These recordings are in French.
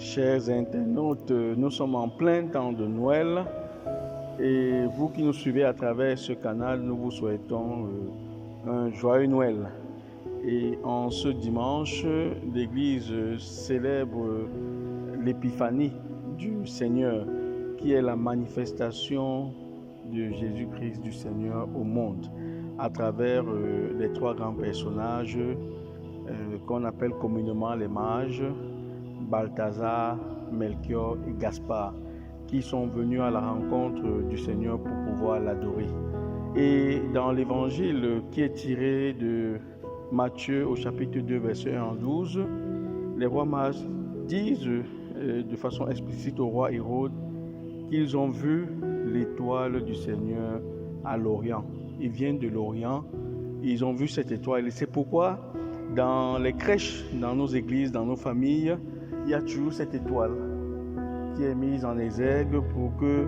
Chers internautes, nous sommes en plein temps de Noël et vous qui nous suivez à travers ce canal, nous vous souhaitons un joyeux Noël. Et en ce dimanche, l'Église célèbre l'épiphanie du Seigneur, qui est la manifestation de Jésus-Christ du Seigneur au monde, à travers les trois grands personnages qu'on appelle communément les mages, Balthazar, Melchior et Gaspard, qui sont venus à la rencontre du Seigneur pour pouvoir l'adorer. Et dans l'évangile qui est tiré de Matthieu au chapitre 2, verset 1 à 12, les rois mages disent de façon explicite au roi Hérode qu'ils ont vu l'étoile du Seigneur à l'Orient. Ils viennent de l'Orient, ils ont vu cette étoile. Et c'est pourquoi dans les crèches, dans nos églises, dans nos familles, il y a toujours cette étoile qui est mise en exergue pour que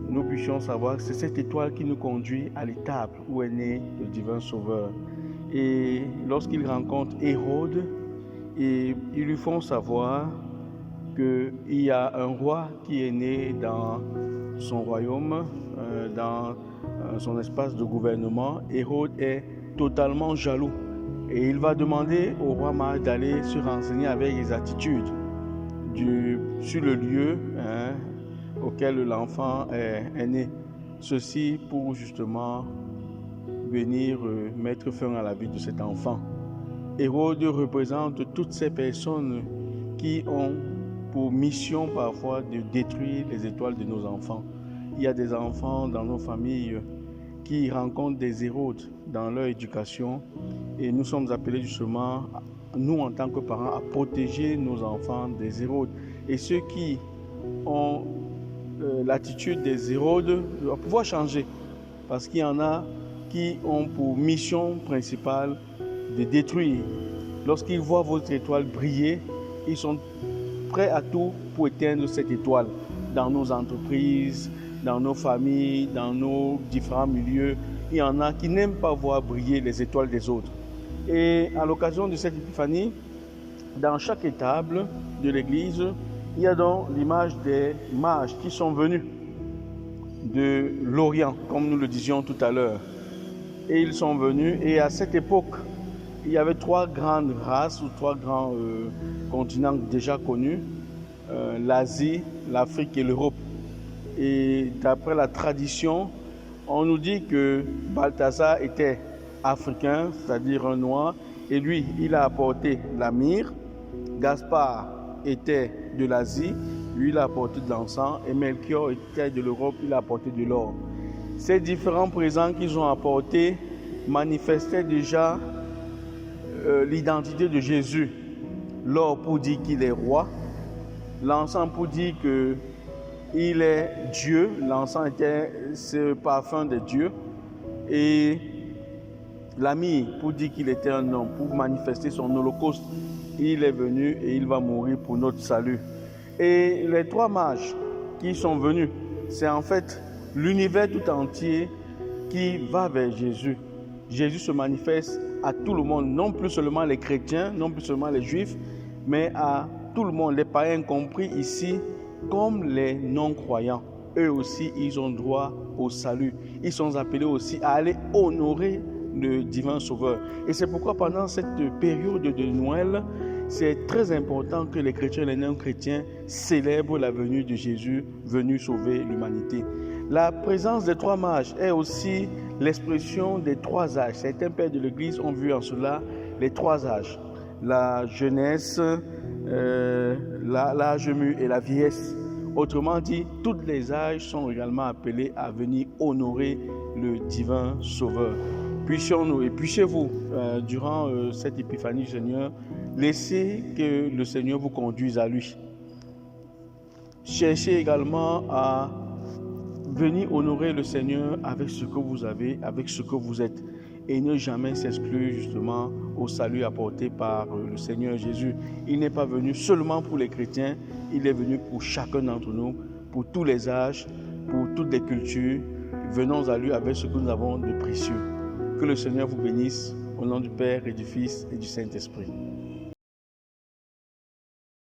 nous puissions savoir que c'est cette étoile qui nous conduit à l'étape où est né le divin Sauveur. Et lorsqu'ils rencontrent Hérode, ils lui font savoir qu'il y a un roi qui est né dans son royaume, dans son espace de gouvernement. Hérode est totalement jaloux et il va demander au roi mage d'aller se renseigner avec exactitude sur le lieu auquel l'enfant est né. Ceci pour justement venir mettre fin à la vie de cet enfant. Hérode représente toutes ces personnes qui ont pour mission parfois de détruire les étoiles de nos enfants. Il y a des enfants dans nos familles qui rencontrent des Hérodes dans leur éducation et nous sommes appelés justement, nous en tant que parents, à protéger nos enfants des Hérodes. Et ceux qui ont l'attitude des Hérodes doivent pouvoir changer, parce qu'il y en a qui ont pour mission principale de détruire. Lorsqu'ils voient votre étoile briller, ils sont prêts à tout pour éteindre cette étoile dans nos entreprises, dans nos familles, dans nos différents milieux. Il y en a qui n'aiment pas voir briller les étoiles des autres. Et à l'occasion de cette épiphanie, dans chaque étable de l'église, il y a donc l'image des mages qui sont venus de l'Orient, comme nous le disions tout à l'heure. Et ils sont venus, et à cette époque, il y avait trois grandes races ou trois grands continents déjà connus, l'Asie, l'Afrique et l'Europe. Et d'après la tradition, on nous dit que Balthazar était africain, c'est-à-dire un noir, et lui, il a apporté la myrrhe. Gaspard était de l'Asie, lui, il a apporté de l'encens, et Melchior était de l'Europe, il a apporté de l'or. Ces différents présents qu'ils ont apportés manifestaient déjà l'identité de Jésus. L'or pour dire qu'il est roi, l'encens pour dire qu'il est Dieu, l'encens était ce parfum de Dieu, et la myrrhe pour dire qu'il était un homme, pour manifester son holocauste. Il est venu et il va mourir pour notre salut. Et les trois mages qui sont venus, c'est en fait l'univers tout entier qui va vers Jésus. Jésus se manifeste à tout le monde, non plus seulement les chrétiens, non plus seulement les juifs, mais à tout le monde, les païens compris ici, comme les non-croyants. Eux aussi, ils ont droit au salut. Ils sont appelés aussi à aller honorer le divin Sauveur. Et c'est pourquoi pendant cette période de Noël, c'est très important que les chrétiens et les non-chrétiens célèbrent la venue de Jésus, venu sauver l'humanité. La présence des trois mages est aussi l'expression des trois âges. Certains pères de l'Église ont vu en cela les trois âges. La jeunesse, l'âge mûr et la vieillesse. Autrement dit, tous les âges sont également appelés à venir honorer le divin Sauveur. Puissions-nous et puissiez-vous, durant cette épiphanie du Seigneur, laisser que le Seigneur vous conduise à lui. Cherchez également à venir honorer le Seigneur avec ce que vous avez, avec ce que vous êtes, et ne jamais s'exclure justement au salut apporté par le Seigneur Jésus. Il n'est pas venu seulement pour les chrétiens, il est venu pour chacun d'entre nous, pour tous les âges, pour toutes les cultures. Venons à lui avec ce que nous avons de précieux. Que le Seigneur vous bénisse, au nom du Père et du Fils et du Saint-Esprit.